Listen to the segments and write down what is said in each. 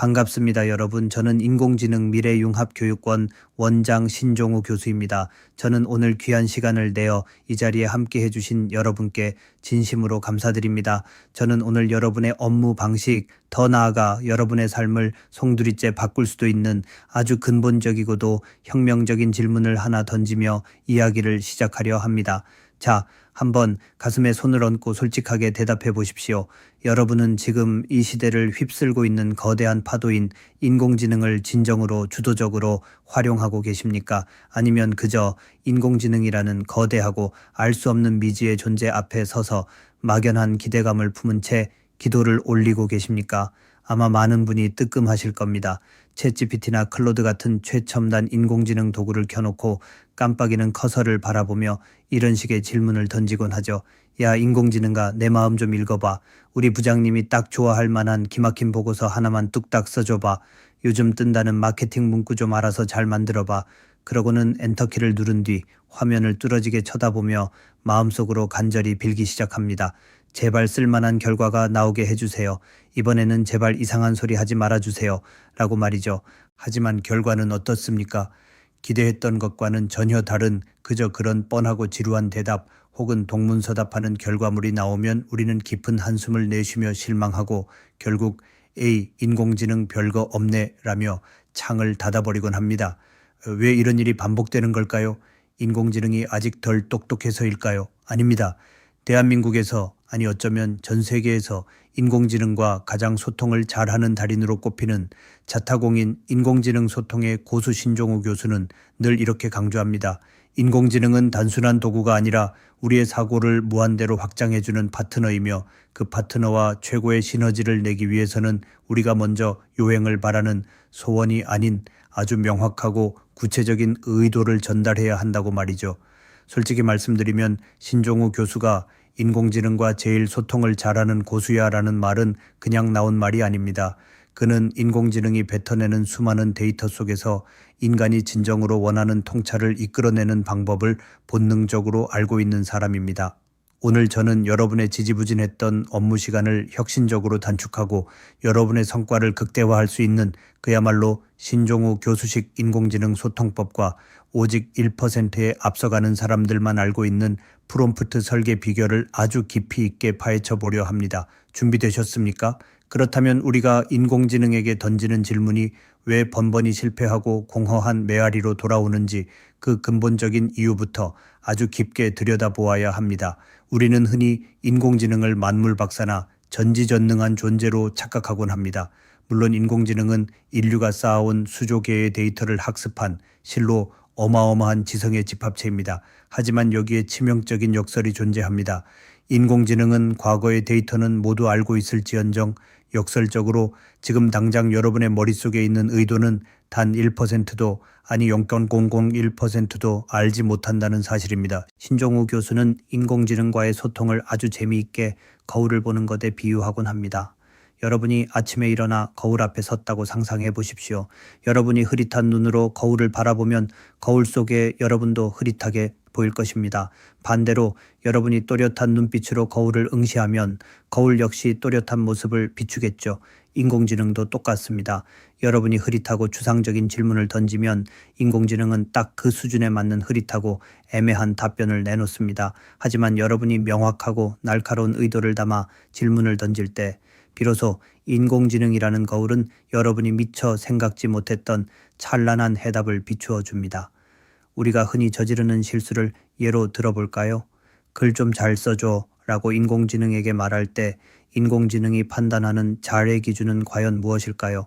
반갑습니다, 여러분. 저는 인공지능 미래융합교육원 원장 신종우 교수입니다. 저는 오늘 귀한 시간을 내어 이 자리에 함께 해주신 여러분께 진심으로 감사드립니다. 저는 오늘 여러분의 업무 방식, 더 나아가 여러분의 삶을 송두리째 바꿀 수도 있는 아주 근본적이고도 혁명적인 질문을 하나 던지며 이야기를 시작하려 합니다. 자, 한번 가슴에 손을 얹고 솔직하게 대답해 보십시오. 여러분은 지금 이 시대를 휩쓸고 있는 거대한 파도인 인공지능을 진정으로 주도적으로 활용하고 계십니까? 아니면 그저 인공지능이라는 거대하고 알 수 없는 미지의 존재 앞에 서서 막연한 기대감을 품은 채 기도를 올리고 계십니까? 아마 많은 분이 뜨끔하실 겁니다. 챗GPT나 클로드 같은 최첨단 인공지능 도구를 켜놓고 깜빡이는 커서를 바라보며 이런 식의 질문을 던지곤 하죠. 야, 인공지능아, 내 마음 좀 읽어봐. 우리 부장님이 딱 좋아할 만한 기막힌 보고서 하나만 뚝딱 써줘봐. 요즘 뜬다는 마케팅 문구 좀 알아서 잘 만들어봐. 그러고는 엔터키를 누른 뒤 화면을 뚫어지게 쳐다보며 마음속으로 간절히 빌기 시작합니다. 제발 쓸만한 결과가 나오게 해주세요. 이번에는 제발 이상한 소리 하지 말아주세요. 라고 말이죠. 하지만 결과는 어떻습니까? 기대했던 것과는 전혀 다른 그저 그런 뻔하고 지루한 대답 혹은 동문서답하는 결과물이 나오면 우리는 깊은 한숨을 내쉬며 실망하고 결국 에이, 인공지능 별거 없네 라며 창을 닫아버리곤 합니다. 왜 이런 일이 반복되는 걸까요? 인공지능이 아직 덜 똑똑해서일까요? 아닙니다. 대한민국에서, 아니 어쩌면 전 세계에서 인공지능과 가장 소통을 잘하는 달인으로 꼽히는 자타공인 인공지능 소통의 고수 신종우 교수는 늘 이렇게 강조합니다. 인공지능은 단순한 도구가 아니라 우리의 사고를 무한대로 확장해주는 파트너이며 그 파트너와 최고의 시너지를 내기 위해서는 우리가 먼저 요행을 바라는 소원이 아닌 아주 명확하고 구체적인 의도를 전달해야 한다고 말이죠. 솔직히 말씀드리면 신종우 교수가 인공지능과 제일 소통을 잘하는 고수야라는 말은 그냥 나온 말이 아닙니다. 그는 인공지능이 뱉어내는 수많은 데이터 속에서 인간이 진정으로 원하는 통찰을 이끌어내는 방법을 본능적으로 알고 있는 사람입니다. 오늘 저는 여러분의 지지부진했던 업무 시간을 혁신적으로 단축하고 여러분의 성과를 극대화할 수 있는 그야말로 신종우 교수식 인공지능 소통법과 오직 1%에 앞서가는 사람들만 알고 있는 프롬프트 설계 비결을 아주 깊이 있게 파헤쳐 보려 합니다. 준비되셨습니까? 그렇다면 우리가 인공지능에게 던지는 질문이 왜 번번이 실패하고 공허한 메아리로 돌아오는지 그 근본적인 이유부터 아주 깊게 들여다보아야 합니다. 우리는 흔히 인공지능을 만물박사나 전지전능한 존재로 착각하곤 합니다. 물론 인공지능은 인류가 쌓아온 수조 개의 데이터를 학습한 실로 어마어마한 지성의 집합체입니다. 하지만 여기에 치명적인 역설이 존재합니다. 인공지능은 과거의 데이터는 모두 알고 있을지언정 역설적으로 지금 당장 여러분의 머릿속에 있는 의도는 단 1%도 아니 0.001%도 알지 못한다는 사실입니다. 신종우 교수는 인공지능과의 소통을 아주 재미있게 거울을 보는 것에 비유하곤 합니다. 여러분이 아침에 일어나 거울 앞에 섰다고 상상해 보십시오. 여러분이 흐릿한 눈으로 거울을 바라보면 거울 속에 여러분도 흐릿하게 보일 것입니다. 반대로 여러분이 또렷한 눈빛으로 거울을 응시하면 거울 역시 또렷한 모습을 비추겠죠. 인공지능도 똑같습니다. 여러분이 흐릿하고 추상적인 질문을 던지면 인공지능은 딱 그 수준에 맞는 흐릿하고 애매한 답변을 내놓습니다. 하지만 여러분이 명확하고 날카로운 의도를 담아 질문을 던질 때 비로소 인공지능이라는 거울은 여러분이 미처 생각지 못했던 찬란한 해답을 비추어 줍니다. 우리가 흔히 저지르는 실수를 예로 들어볼까요? 글 좀 잘 써줘 라고 인공지능에게 말할 때 인공지능이 판단하는 잘의 기준은 과연 무엇일까요?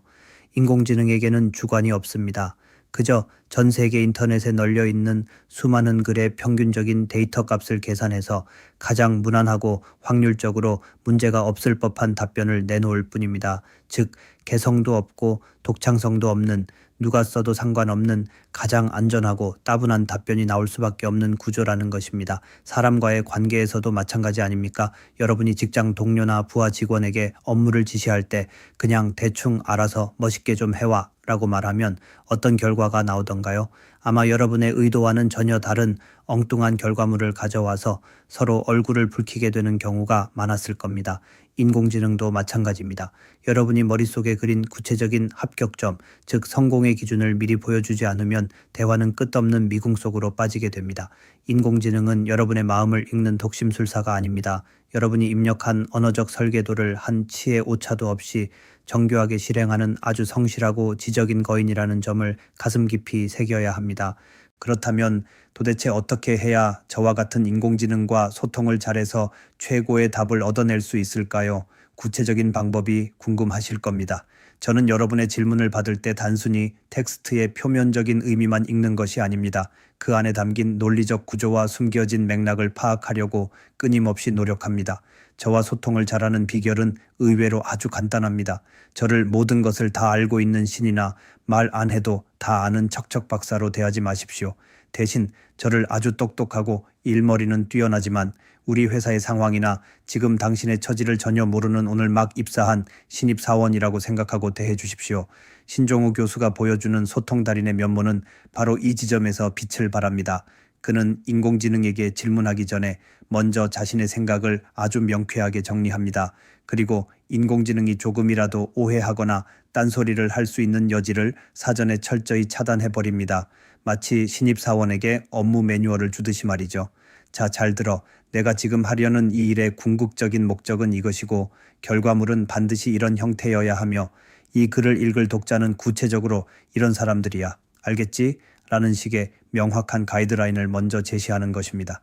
인공지능에게는 주관이 없습니다. 그저 전 세계 인터넷에 널려 있는 수많은 글의 평균적인 데이터 값을 계산해서 가장 무난하고 확률적으로 문제가 없을 법한 답변을 내놓을 뿐입니다. 즉, 개성도 없고 독창성도 없는 누가 써도 상관없는 가장 안전하고 따분한 답변이 나올 수밖에 없는 구조라는 것입니다. 사람과의 관계에서도 마찬가지 아닙니까? 여러분이 직장 동료나 부하 직원에게 업무를 지시할 때 그냥 대충 알아서 멋있게 좀 해와 라고 말하면 어떤 결과가 나오던가요? 것일까요? 아마 여러분의 의도와는 전혀 다른 엉뚱한 결과물을 가져와서 서로 얼굴을 붉히게 되는 경우가 많았을 겁니다. 인공지능도 마찬가지입니다. 여러분이 머릿속에 그린 구체적인 합격점, 즉 성공의 기준을 미리 보여주지 않으면 대화는 끝없는 미궁 속으로 빠지게 됩니다. 인공지능은 여러분의 마음을 읽는 독심술사가 아닙니다. 여러분이 입력한 언어적 설계도를 한 치의 오차도 없이 정교하게 실행하는 아주 성실하고 지적인 거인이라는 점을 가슴 깊이 새겨야 합니다. 그렇다면 도대체 어떻게 해야 저와 같은 인공지능과 소통을 잘해서 최고의 답을 얻어낼 수 있을까요? 구체적인 방법이 궁금하실 겁니다. 저는 여러분의 질문을 받을 때 단순히 텍스트의 표면적인 의미만 읽는 것이 아닙니다. 그 안에 담긴 논리적 구조와 숨겨진 맥락을 파악하려고 끊임없이 노력합니다. 저와 소통을 잘하는 비결은 의외로 아주 간단합니다. 저를 모든 것을 다 알고 있는 신이나 말 안 해도 다 아는 척척 박사로 대하지 마십시오. 대신 저를 아주 똑똑하고 일머리는 뛰어나지만 우리 회사의 상황이나 지금 당신의 처지를 전혀 모르는 오늘 막 입사한 신입사원이라고 생각하고 대해 주십시오. 신종우 교수가 보여주는 소통 달인의 면모는 바로 이 지점에서 빛을 발합니다. 그는 인공지능에게 질문하기 전에 먼저 자신의 생각을 아주 명쾌하게 정리합니다. 그리고 인공지능이 조금이라도 오해하거나 딴소리를 할 수 있는 여지를 사전에 철저히 차단해버립니다. 마치 신입사원에게 업무 매뉴얼을 주듯이 말이죠. 자, 잘 들어. 내가 지금 하려는 이 일의 궁극적인 목적은 이것이고 결과물은 반드시 이런 형태여야 하며 이 글을 읽을 독자는 구체적으로 이런 사람들이야. 알겠지? 라는 식의 명확한 가이드라인을 먼저 제시하는 것입니다.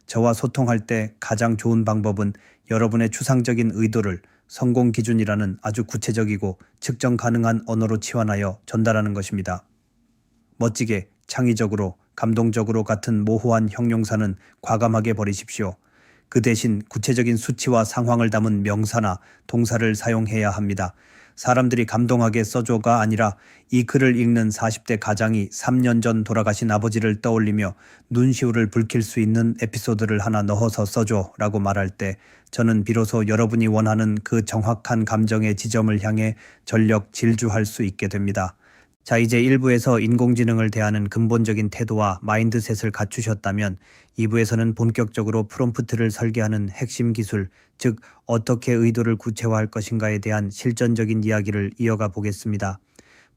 저와 소통할 때 가장 좋은 방법은 여러분의 추상적인 의도를 성공 기준이라는 아주 구체적이고 측정 가능한 언어로 치환하여 전달하는 것입니다. 멋지게, 창의적으로, 감동적으로 같은 모호한 형용사는 과감하게 버리십시오. 그 대신 구체적인 수치와 상황을 담은 명사나 동사를 사용해야 합니다. 사람들이 감동하게 써줘가 아니라 이 글을 읽는 40대 가장이 3년 전 돌아가신 아버지를 떠올리며 눈시울을 붉힐 수 있는 에피소드를 하나 넣어서 써줘 라고 말할 때 저는 비로소 여러분이 원하는 그 정확한 감정의 지점을 향해 전력 질주할 수 있게 됩니다. 자, 이제 1부에서 인공지능을 대하는 근본적인 태도와 마인드셋을 갖추셨다면 2부에서는 본격적으로 프롬프트를 설계하는 핵심 기술, 즉 어떻게 의도를 구체화할 것인가에 대한 실전적인 이야기를 이어가 보겠습니다.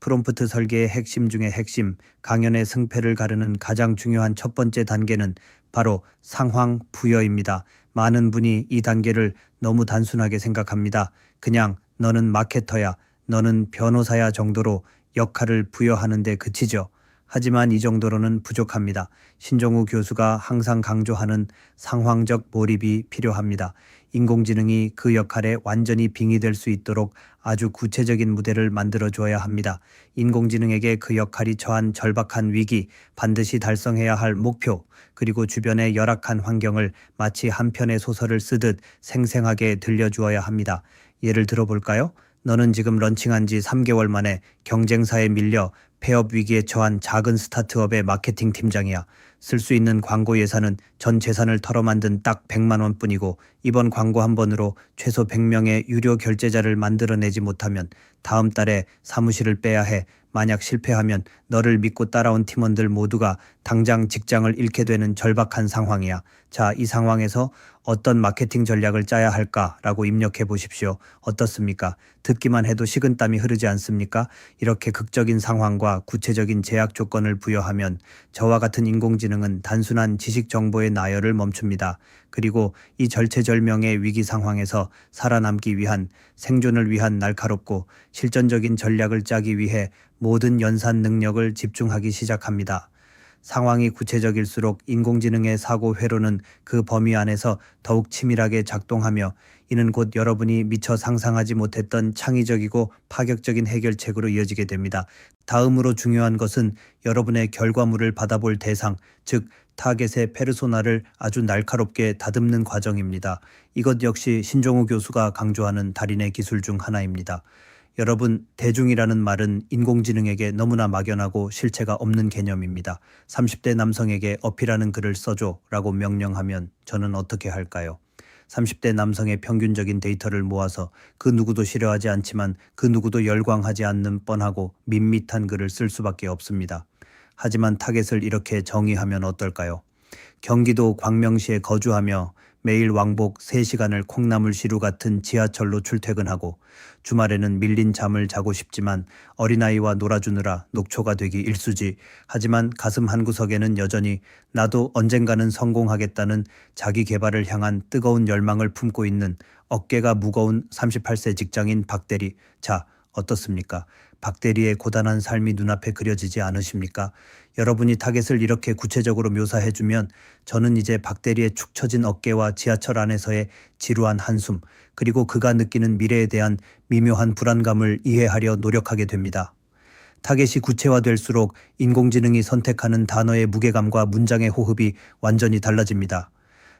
프롬프트 설계의 핵심 중의 핵심, 강연의 승패를 가르는 가장 중요한 첫 번째 단계는 바로 상황 부여입니다. 많은 분이 이 단계를 너무 단순하게 생각합니다. 그냥 너는 마케터야, 너는 변호사야 정도로 역할을 부여하는 데 그치죠. 하지만 이 정도로는 부족합니다. 신종우 교수가 항상 강조하는 상황적 몰입이 필요합니다. 인공지능이 그 역할에 완전히 빙의될 수 있도록 아주 구체적인 무대를 만들어줘야 합니다. 인공지능에게 그 역할이 처한 절박한 위기, 반드시 달성해야 할 목표, 그리고 주변의 열악한 환경을 마치 한 편의 소설을 쓰듯 생생하게 들려주어야 합니다. 예를 들어볼까요? 너는 지금 런칭한 지 3개월 만에 경쟁사에 밀려 폐업 위기에 처한 작은 스타트업의 마케팅 팀장이야. 쓸 수 있는 광고 예산은 전 재산을 털어 만든 딱 100만 원뿐이고 이번 광고 한 번으로 최소 100명의 유료 결제자를 만들어내지 못하면 다음 달에 사무실을 빼야 해. 만약 실패하면 너를 믿고 따라온 팀원들 모두가 당장 직장을 잃게 되는 절박한 상황이야. 자, 이 상황에서 어떤 마케팅 전략을 짜야 할까라고 입력해 보십시오. 어떻습니까? 듣기만 해도 식은땀이 흐르지 않습니까? 이렇게 극적인 상황과 구체적인 제약 조건을 부여하면 저와 같은 인공지능은 단순한 지식 정보의 나열을 멈춥니다. 그리고 이 절체절명의 위기 상황에서 살아남기 위한, 생존을 위한 날카롭고 실전적인 전략을 짜기 위해 모든 연산 능력을 집중하기 시작합니다. 상황이 구체적일수록 인공지능의 사고 회로는 그 범위 안에서 더욱 치밀하게 작동하며 이는 곧 여러분이 미처 상상하지 못했던 창의적이고 파격적인 해결책으로 이어지게 됩니다. 다음으로 중요한 것은 여러분의 결과물을 받아볼 대상, 즉 타겟의 페르소나를 아주 날카롭게 다듬는 과정입니다. 이것 역시 신종우 교수가 강조하는 달인의 기술 중 하나입니다. 여러분, 대중이라는 말은 인공지능에게 너무나 막연하고 실체가 없는 개념입니다. 30대 남성에게 어필하는 글을 써줘 라고 명령하면 저는 어떻게 할까요? 30대 남성의 평균적인 데이터를 모아서 그 누구도 싫어하지 않지만 그 누구도 열광하지 않는 뻔하고 밋밋한 글을 쓸 수밖에 없습니다. 하지만 타겟을 이렇게 정의하면 어떨까요? 경기도 광명시에 거주하며 매일 왕복 3시간을 콩나물시루 같은 지하철로 출퇴근하고 주말에는 밀린 잠을 자고 싶지만 어린아이와 놀아주느라 녹초가 되기 일쑤지. 하지만 가슴 한구석에는 여전히 나도 언젠가는 성공하겠다는 자기 개발을 향한 뜨거운 열망을 품고 있는 어깨가 무거운 38세 직장인 박대리. 자, 어떻습니까? 박대리의 고단한 삶이 눈앞에 그려지지 않으십니까? 여러분이 타겟을 이렇게 구체적으로 묘사해주면 저는 이제 박대리의 축 처진 어깨와 지하철 안에서의 지루한 한숨, 그리고 그가 느끼는 미래에 대한 미묘한 불안감을 이해하려 노력하게 됩니다. 타겟이 구체화될수록 인공지능이 선택하는 단어의 무게감과 문장의 호흡이 완전히 달라집니다.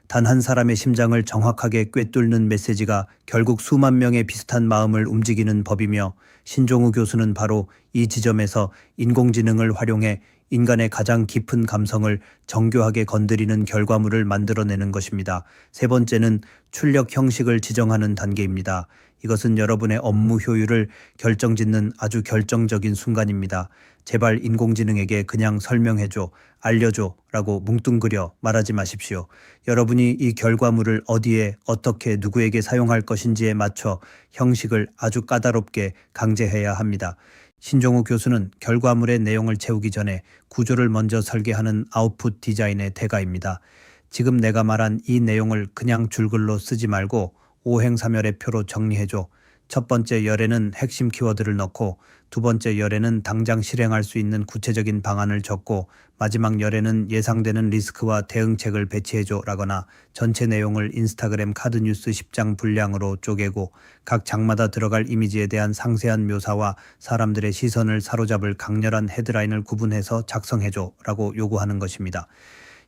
단 한 사람의 심장을 정확하게 꿰뚫는 메시지가 결국 수만 명의 비슷한 마음을 움직이는 법이며, 신종우 교수는 바로 이 지점에서 인공지능을 활용해 인간의 가장 깊은 감성을 정교하게 건드리는 결과물을 만들어내는 것입니다. 세 번째는 출력 형식을 지정하는 단계입니다. 이것은 여러분의 업무 효율을 결정짓는 아주 결정적인 순간입니다. 제발 인공지능에게 그냥 설명해줘, 알려줘 라고 뭉뚱그려 말하지 마십시오. 여러분이 이 결과물을 어디에, 어떻게, 누구에게 사용할 것인지에 맞춰 형식을 아주 까다롭게 강제해야 합니다. 신종우 교수는 결과물의 내용을 채우기 전에 구조를 먼저 설계하는 아웃풋 디자인의 대가입니다. 지금 내가 말한 이 내용을 그냥 줄글로 쓰지 말고 오행사멸의 표로 정리해줘. 첫 번째 열에는 핵심 키워드를 넣고, 두 번째 열에는 당장 실행할 수 있는 구체적인 방안을 적고, 마지막 열에는 예상되는 리스크와 대응책을 배치해줘 라거나 전체 내용을 인스타그램 카드뉴스 10장 분량으로 쪼개고 각 장마다 들어갈 이미지에 대한 상세한 묘사와 사람들의 시선을 사로잡을 강렬한 헤드라인을 구분해서 작성해줘 라고 요구하는 것입니다.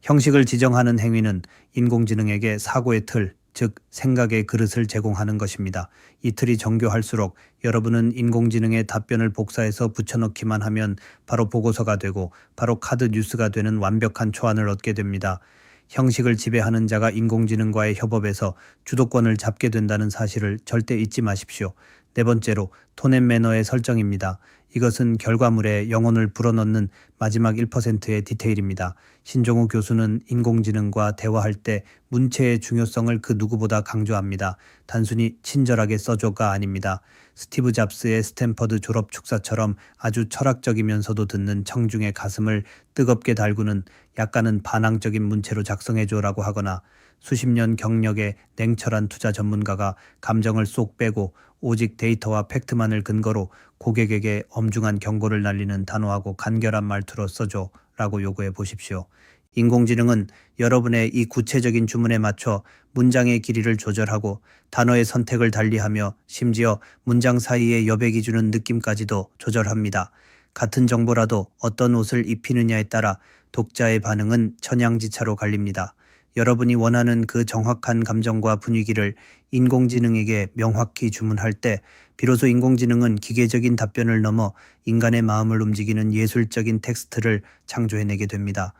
형식을 지정하는 행위는 인공지능에게 사고의 틀, 즉 생각의 그릇을 제공하는 것입니다. 이 틀이 정교할수록 여러분은 인공지능의 답변을 복사해서 붙여넣기만 하면 바로 보고서가 되고 바로 카드 뉴스가 되는 완벽한 초안을 얻게 됩니다. 형식을 지배하는 자가 인공지능과의 협업에서 주도권을 잡게 된다는 사실을 절대 잊지 마십시오. 네 번째로 톤앤매너의 설정입니다. 이것은 결과물에 영혼을 불어넣는 마지막 1%의 디테일입니다. 신종우 교수는 인공지능과 대화할 때 문체의 중요성을 그 누구보다 강조합니다. 단순히 친절하게 써줘가 아닙니다. 스티브 잡스의 스탠퍼드 졸업 축사처럼 아주 철학적이면서도 듣는 청중의 가슴을 뜨겁게 달구는 약간은 반항적인 문체로 작성해줘라고 하거나, 수십 년 경력의 냉철한 투자 전문가가 감정을 쏙 빼고 오직 데이터와 팩트만을 근거로 고객에게 엄중한 경고를 날리는 단호하고 간결한 말투로 써줘 라고 요구해 보십시오. 인공지능은 여러분의 이 구체적인 주문에 맞춰 문장의 길이를 조절하고 단어의 선택을 달리하며 심지어 문장 사이에 여백이 주는 느낌까지도 조절합니다. 같은 정보라도 어떤 옷을 입히느냐에 따라 독자의 반응은 천양지차로 갈립니다. 여러분이 원하는 그 정확한 감정과 분위기를 인공지능에게 명확히 주문할 때 비로소 인공지능은 기계적인 답변을 넘어 인간의 마음을 움직이는 예술적인 텍스트를 창조해내게 됩니다.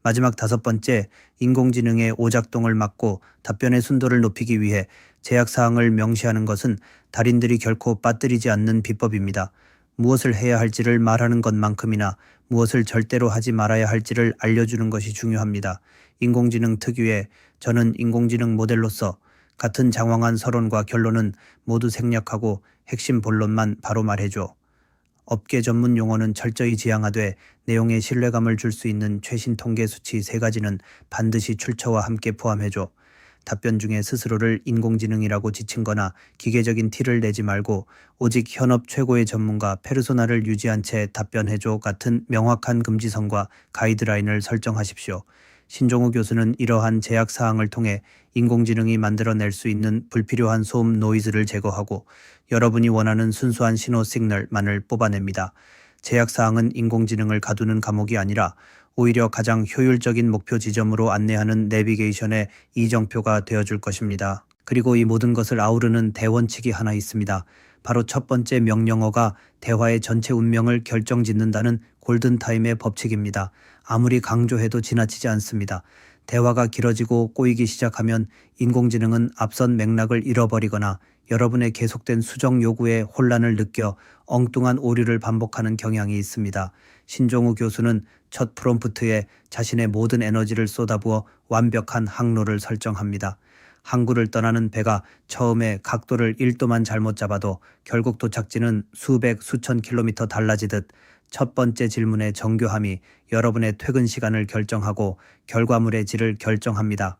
마지막 다섯 번째, 인공지능의 오작동을 막고 답변의 순도를 높이기 위해 제약사항을 명시하는 것은 달인들이 결코 빠뜨리지 않는 비법입니다. 무엇을 해야 할지를 말하는 것만큼이나 무엇을 절대로 하지 말아야 할지를 알려주는 것이 중요합니다. 인공지능 특유의 저는 인공지능 모델로서 같은 장황한 서론과 결론은 모두 생략하고 핵심 본론만 바로 말해줘. 업계 전문 용어는 철저히 지양하되 내용에 신뢰감을 줄 수 있는 최신 통계 수치 3가지는 반드시 출처와 함께 포함해줘. 답변 중에 스스로를 인공지능이라고 지칭거나 기계적인 티를 내지 말고 오직 현업 최고의 전문가 페르소나를 유지한 채 답변해줘 같은 명확한 금지성과 가이드라인을 설정하십시오. 신종우 교수는 이러한 제약사항을 통해 인공지능이 만들어낼 수 있는 불필요한 소음 노이즈를 제거하고 여러분이 원하는 순수한 신호 시그널만을 뽑아냅니다. 제약사항은 인공지능을 가두는 감옥이 아니라 오히려 가장 효율적인 목표 지점으로 안내하는 내비게이션의 이정표가 되어줄 것입니다. 그리고 이 모든 것을 아우르는 대원칙이 하나 있습니다. 바로 첫 번째 명령어가 대화의 전체 운명을 결정짓는다는 골든타임의 법칙입니다. 아무리 강조해도 지나치지 않습니다. 대화가 길어지고 꼬이기 시작하면 인공지능은 앞선 맥락을 잃어버리거나 여러분의 계속된 수정 요구에 혼란을 느껴 엉뚱한 오류를 반복하는 경향이 있습니다. 신종우 교수는 첫 프롬프트에 자신의 모든 에너지를 쏟아부어 완벽한 항로를 설정합니다. 항구를 떠나는 배가 처음에 각도를 1도만 잘못 잡아도 결국 도착지는 수백 수천 킬로미터 달라지듯 첫 번째 질문의 정교함이 여러분의 퇴근 시간을 결정하고 결과물의 질을 결정합니다.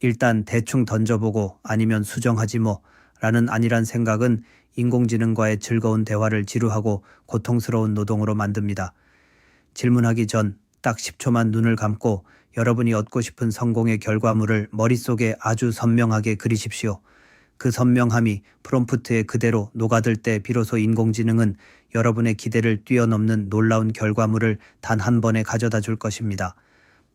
일단 대충 던져보고 아니면 수정하지 뭐 라는 안일한 생각은 인공지능과의 즐거운 대화를 지루하고 고통스러운 노동으로 만듭니다. 질문하기 전 딱 10초만 눈을 감고 여러분이 얻고 싶은 성공의 결과물을 머릿속에 아주 선명하게 그리십시오. 그 선명함이 프롬프트에 그대로 녹아들 때 비로소 인공지능은 여러분의 기대를 뛰어넘는 놀라운 결과물을 단 한 번에 가져다 줄 것입니다.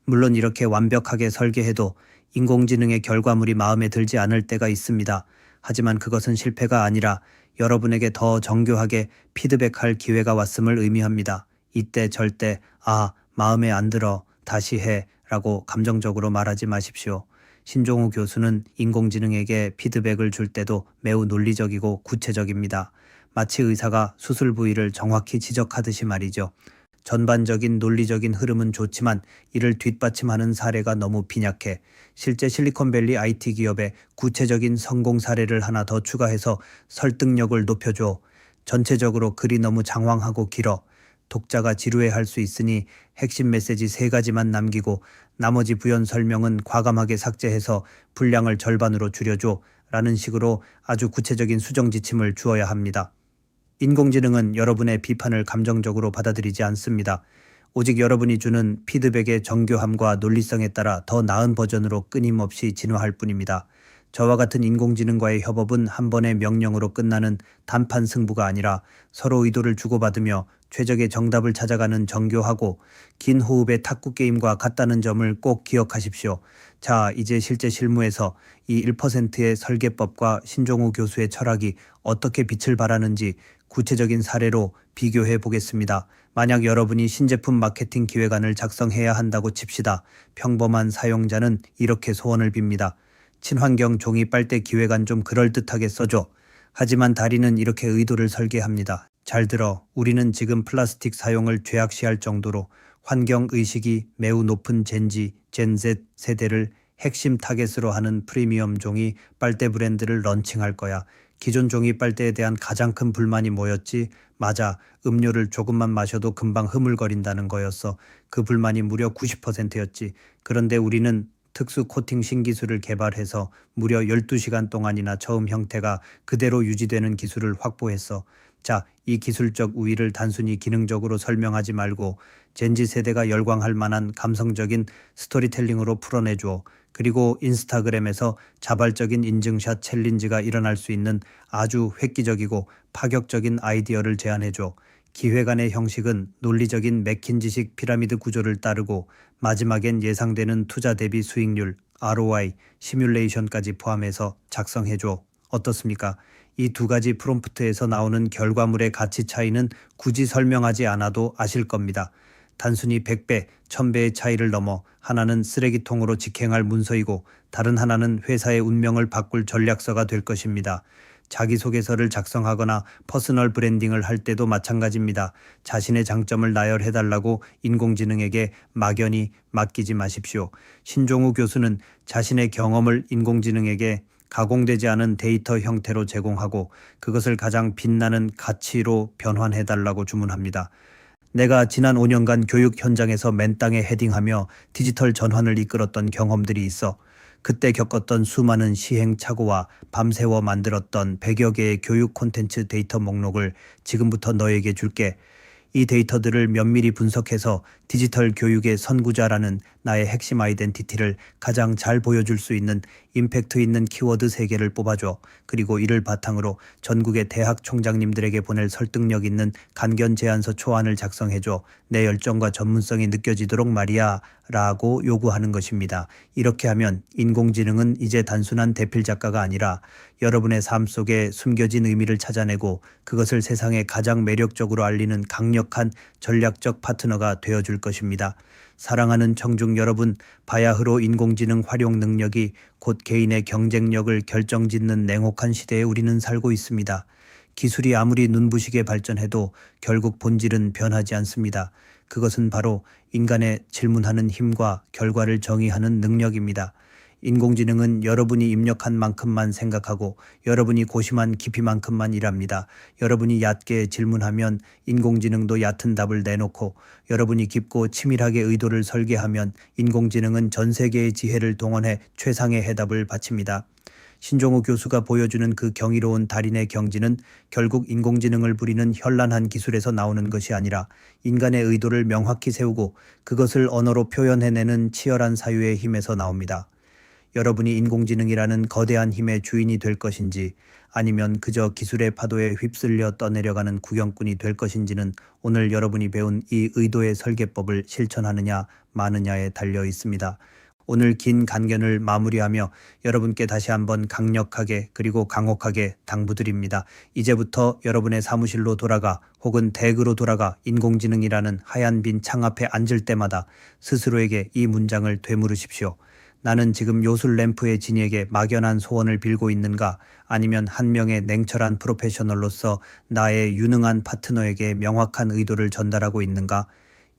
물론 이렇게 완벽하게 설계해도 인공지능의 결과물이 마음에 들지 않을 때가 있습니다. 하지만 그것은 실패가 아니라 여러분에게 더 정교하게 피드백할 기회가 왔음을 의미합니다. 이때 절대 마음에 안 들어 다시 해 라고 감정적으로 말하지 마십시오. 신종우 교수는 인공지능에게 피드백을 줄 때도 매우 논리적이고 구체적입니다. 마치 의사가 수술 부위를 정확히 지적하듯이 말이죠. 전반적인 논리적인 흐름은 좋지만 이를 뒷받침하는 사례가 너무 빈약해 실제 실리콘밸리 IT 기업의 구체적인 성공 사례를 하나 더 추가해서 설득력을 높여줘. 전체적으로 글이 너무 장황하고 길어. 독자가 지루해할 수 있으니 핵심 메시지 3가지만 남기고 나머지 부연 설명은 과감하게 삭제해서 분량을 절반으로 줄여줘 라는 식으로 아주 구체적인 수정 지침을 주어야 합니다. 인공지능은 여러분의 비판을 감정적으로 받아들이지 않습니다. 오직 여러분이 주는 피드백의 정교함과 논리성에 따라 더 나은 버전으로 끊임없이 진화할 뿐입니다. 저와 같은 인공지능과의 협업은 한 번의 명령으로 끝나는 단판 승부가 아니라 서로 의도를 주고받으며 최적의 정답을 찾아가는 정교하고 긴 호흡의 탁구 게임과 같다는 점을 꼭 기억하십시오. 자, 이제 실제 실무에서 이 1%의 설계법과 신종우 교수의 철학이 어떻게 빛을 발하는지 구체적인 사례로 비교해 보겠습니다. 만약 여러분이 신제품 마케팅 기획안을 작성해야 한다고 칩시다. 평범한 사용자는 이렇게 소원을 빕니다. 친환경 종이 빨대 기획안 좀 그럴듯하게 써줘. 하지만 다리는 이렇게 의도를 설계합니다. 잘 들어. 우리는 지금 플라스틱 사용을 죄악시할 정도로 환경의식이 매우 높은 젠지, 젠Z 세대를 핵심 타겟으로 하는 프리미엄 종이 빨대 브랜드를 런칭할 거야. 기존 종이 빨대에 대한 가장 큰 불만이 뭐였지? 맞아. 음료를 조금만 마셔도 금방 흐물거린다는 거였어. 그 불만이 무려 90%였지. 그런데 우리는 특수 코팅 신기술을 개발해서 무려 12시간 동안이나 처음 형태가 그대로 유지되는 기술을 확보했어. 자, 이 기술적 우위를 단순히 기능적으로 설명하지 말고 젠지 세대가 열광할 만한 감성적인 스토리텔링으로 풀어내줘. 그리고 인스타그램에서 자발적인 인증샷 챌린지가 일어날 수 있는 아주 획기적이고 파격적인 아이디어를 제안해줘. 기획안의 형식은 논리적인 맥킨지식 피라미드 구조를 따르고 마지막엔 예상되는 투자 대비 수익률, ROI, 시뮬레이션까지 포함해서 작성해줘. 어떻습니까? 이 2가지 프롬프트에서 나오는 결과물의 가치 차이는 굳이 설명하지 않아도 아실 겁니다. 단순히 100배, 1000배의 차이를 넘어 하나는 쓰레기통으로 직행할 문서이고 다른 하나는 회사의 운명을 바꿀 전략서가 될 것입니다. 자기소개서를 작성하거나 퍼스널 브랜딩을 할 때도 마찬가지입니다. 자신의 장점을 나열해달라고 인공지능에게 막연히 맡기지 마십시오. 신종우 교수는 자신의 경험을 인공지능에게 가공되지 않은 데이터 형태로 제공하고 그것을 가장 빛나는 가치로 변환해달라고 주문합니다. 내가 지난 5년간 교육 현장에서 맨땅에 헤딩하며 디지털 전환을 이끌었던 경험들이 있어. 그때 겪었던 수많은 시행착오와 밤새워 만들었던 100여 개의 교육 콘텐츠 데이터 목록을 지금부터 너에게 줄게. 이 데이터들을 면밀히 분석해서 디지털 교육의 선구자라는 나의 핵심 아이덴티티를 가장 잘 보여줄 수 있는 임팩트 있는 키워드 3개를 뽑아줘. 그리고 이를 바탕으로 전국의 대학 총장님들에게 보낼 설득력 있는 간견 제안서 초안을 작성해줘. 내 열정과 전문성이 느껴지도록 말이야 라고 요구하는 것입니다. 이렇게 하면 인공지능은 이제 단순한 대필 작가가 아니라 여러분의 삶 속에 숨겨진 의미를 찾아내고 그것을 세상에 가장 매력적으로 알리는 강력한 전략적 파트너가 되어줄 것입니다. 사랑하는 청중 여러분, 바야흐로 인공지능 활용 능력이 곧 개인의 경쟁력을 결정짓는 냉혹한 시대에 우리는 살고 있습니다. 기술이 아무리 눈부시게 발전해도 결국 본질은 변하지 않습니다. 그것은 바로 인간의 질문하는 힘과 결과를 정의하는 능력입니다. 인공지능은 여러분이 입력한 만큼만 생각하고 여러분이 고심한 깊이만큼만 일합니다. 여러분이 얕게 질문하면 인공지능도 얕은 답을 내놓고 여러분이 깊고 치밀하게 의도를 설계하면 인공지능은 전 세계의 지혜를 동원해 최상의 해답을 바칩니다. 신종우 교수가 보여주는 그 경이로운 달인의 경지는 결국 인공지능을 부리는 현란한 기술에서 나오는 것이 아니라 인간의 의도를 명확히 세우고 그것을 언어로 표현해내는 치열한 사유의 힘에서 나옵니다. 여러분이 인공지능이라는 거대한 힘의 주인이 될 것인지 아니면 그저 기술의 파도에 휩쓸려 떠내려가는 구경꾼이 될 것인지는 오늘 여러분이 배운 이 의도의 설계법을 실천하느냐 마느냐에 달려 있습니다. 오늘 긴 간견을 마무리하며 여러분께 다시 한번 강력하게 그리고 강혹하게 당부드립니다. 이제부터 여러분의 사무실로 돌아가 혹은 댁으로 돌아가 인공지능이라는 하얀 빈 창 앞에 앉을 때마다 스스로에게 이 문장을 되물으십시오. 나는 지금 요술 램프의 진이에게 막연한 소원을 빌고 있는가? 아니면 한 명의 냉철한 프로페셔널로서 나의 유능한 파트너에게 명확한 의도를 전달하고 있는가?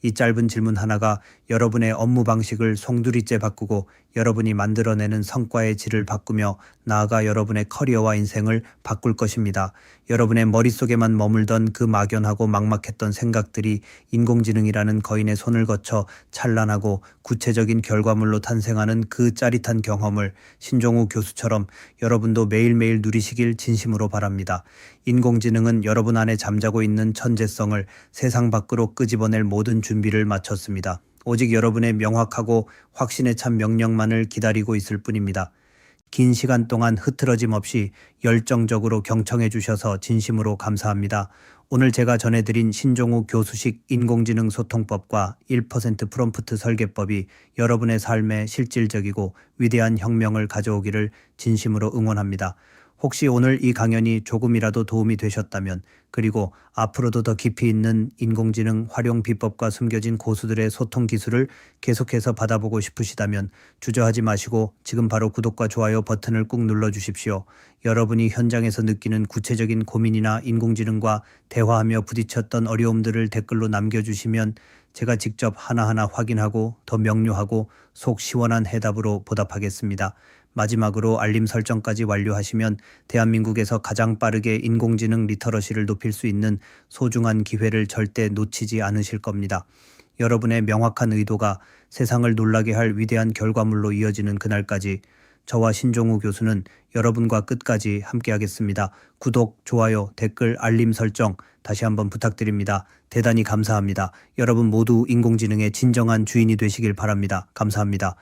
이 짧은 질문 하나가 여러분의 업무 방식을 송두리째 바꾸고 여러분이 만들어내는 성과의 질을 바꾸며 나아가 여러분의 커리어와 인생을 바꿀 것입니다. 여러분의 머릿속에만 머물던 그 막연하고 막막했던 생각들이 인공지능이라는 거인의 손을 거쳐 찬란하고 구체적인 결과물로 탄생하는 그 짜릿한 경험을 신종우 교수처럼 여러분도 매일매일 누리시길 진심으로 바랍니다. 인공지능은 여러분 안에 잠자고 있는 천재성을 세상 밖으로 끄집어낼 모든 준비를 마쳤습니다. 오직 여러분의 명확하고 확신에 찬 명령만을 기다리고 있을 뿐입니다. 긴 시간 동안 흐트러짐 없이 열정적으로 경청해 주셔서 진심으로 감사합니다. 오늘 제가 전해드린 신종우 교수식 인공지능 소통법과 1% 프롬프트 설계법이 여러분의 삶에 실질적이고 위대한 혁명을 가져오기를 진심으로 응원합니다. 혹시 오늘 이 강연이 조금이라도 도움이 되셨다면 그리고 앞으로도 더 깊이 있는 인공지능 활용 비법과 숨겨진 고수들의 소통 기술을 계속해서 받아보고 싶으시다면 주저하지 마시고 지금 바로 구독과 좋아요 버튼을 꾹 눌러주십시오. 여러분이 현장에서 느끼는 구체적인 고민이나 인공지능과 대화하며 부딪혔던 어려움들을 댓글로 남겨주시면 제가 직접 하나하나 확인하고 더 명료하고 속 시원한 해답으로 보답하겠습니다. 마지막으로 알림 설정까지 완료하시면 대한민국에서 가장 빠르게 인공지능 리터러시를 높일 수 있는 소중한 기회를 절대 놓치지 않으실 겁니다. 여러분의 명확한 의도가 세상을 놀라게 할 위대한 결과물로 이어지는 그날까지 저와 신종우 교수는 여러분과 끝까지 함께하겠습니다. 구독, 좋아요, 댓글, 알림 설정 다시 한번 부탁드립니다. 대단히 감사합니다. 여러분 모두 인공지능의 진정한 주인이 되시길 바랍니다. 감사합니다.